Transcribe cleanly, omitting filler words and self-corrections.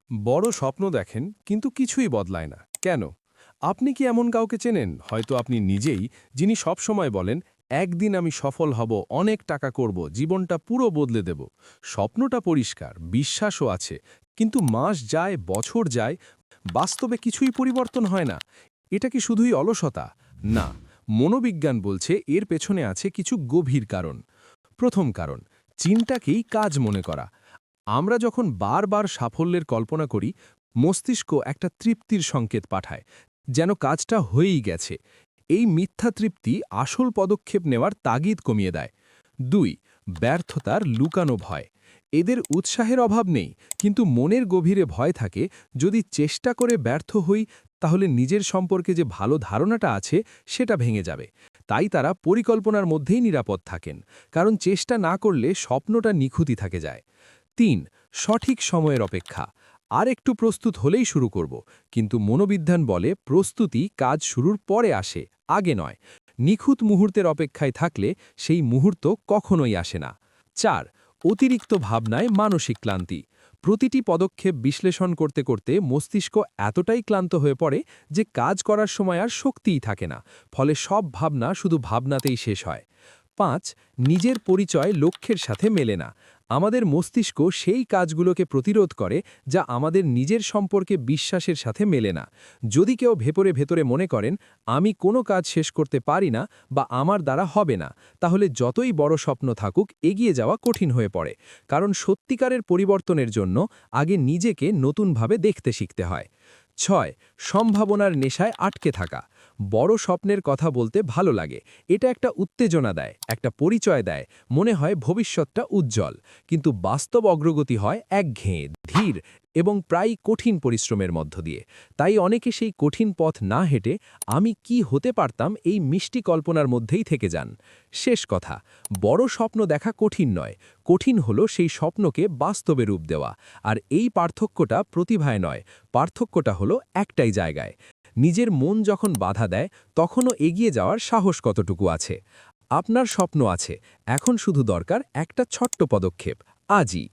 বড় স্বপ্ন দেখেন কিন্তু কিছুই বদলায় না কেন? আপনি কি এমন কাউকে চেনেন, হয়তো আপনি নিজেই, যিনি সবসময় বলেন একদিন আমি সফল হব, অনেক টাকা করব, জীবনটা পুরো বদলে দেব? স্বপ্নটা পরিষ্কার, বিশ্বাসও আছে, কিন্তু মাস যায়, বছর যায়, বাস্তবে কিছুই পরিবর্তন হয় না। এটা কি শুধুই অলসতা? না, মনোবিজ্ঞান বলছে এর পেছনে আছে কিছু গভীর কারণ। প্রথম কারণ, চিন্তাকেই কাজ মনে করা। আমরা যখন বারবার সাফল্যের কল্পনা করি, মস্তিষ্ক একটা তৃপ্তির সংকেত পাঠায়, যেন কাজটা হয়েই গেছে। এই মিথ্যা তৃপ্তি আসল পদক্ষেপ নেওয়ার তাগিদ কমিয়ে দেয়। ২. ব্যর্থতার লুকানো ভয়। এদের উৎসাহের অভাব নেই, কিন্তু মনের গভীরে ভয় থাকে, যদি চেষ্টা করে ব্যর্থ হই তাহলে নিজের সম্পর্কে যে ভালো ধারণাটা আছে সেটা ভেঙে যাবে। তাই তারা পরিকল্পনার মধ্যেই নিরাপদ থাকেন, কারণ চেষ্টা না করলে স্বপ্নটা নিখুঁতি থাকে যায়। ৩. সঠিক সময়ের অপেক্ষা। আর একটু প্রস্তুত হলেই শুরু করব, কিন্তু মনোবিজ্ঞান বলে প্রস্তুতি কাজ শুরুর পরে আসে, আগে নয়। নিখুঁত মুহূর্তের অপেক্ষায় থাকলে সেই মুহূর্ত কখনোই আসে না। ৪. অতিরিক্ত ভাবনায় মানসিক ক্লান্তি। প্রতিটি পদক্ষেপ বিশ্লেষণ করতে করতে মস্তিষ্ক এতটাই ক্লান্ত হয়ে পড়ে যে কাজ করার সময় আর শক্তিই থাকে না, ফলে সব ভাবনা শুধু ভাবনাতেই শেষ হয়। ৫. নিজের পরিচয় লক্ষ্যের সাথে মেলে না। আমাদের মস্তিষ্ক সেই কাজগুলোকে প্রতিরোধ করে যা আমাদের নিজের সম্পর্কে বিশ্বাসের সাথে মেলে না। যদি কেউ ভেতরে ভেতরে মনে করেন আমি কোনো কাজ শেষ করতে পারি না বা আমার দ্বারা হবে না, তাহলে যতই বড় স্বপ্ন থাকুক এগিয়ে যাওয়া কঠিন হয়ে পড়ে। কারণ সত্যিকারের পরিবর্তনের জন্য আগে নিজেকে নতুনভাবে দেখতে শিখতে হয়। ৬. সম্ভাবনার নেশায় আটকে থাকা। বড় স্বপ্নের কথা বলতে ভালো লাগে, এটা একটা উত্তেজনা দেয়, একটা পরিচয় দেয়, মনে হয় ভবিষ্যৎটা উজ্জ্বল। কিন্তু বাস্তব অগ্রগতি হয় একঘেয়ে, ধীর এবং প্রায় কঠিন পরিশ্রমের মধ্য দিয়ে। তাই অনেকে সেই কঠিন পথ না হেঁটে আমি কি হতে পারতাম এই মিষ্টি কল্পনার মধ্যেই থেকে যান। শেষ কথা, বড় স্বপ্ন দেখা কঠিন নয়, কঠিন হলো সেই স্বপ্নকে বাস্তবে রূপ দেওয়া। আর এই পার্থক্যটা প্রতিভায় নয়, পার্থক্যটা হলো একটাই জায়গায়। নিজের মন যখন বাধা দেয় তখনও এগিয়ে যাওয়ার সাহস কতটুকু আছে। আপনার স্বপ্ন আছে, এখন শুধু দরকার একটা ছোট্ট পদক্ষেপ, আজই।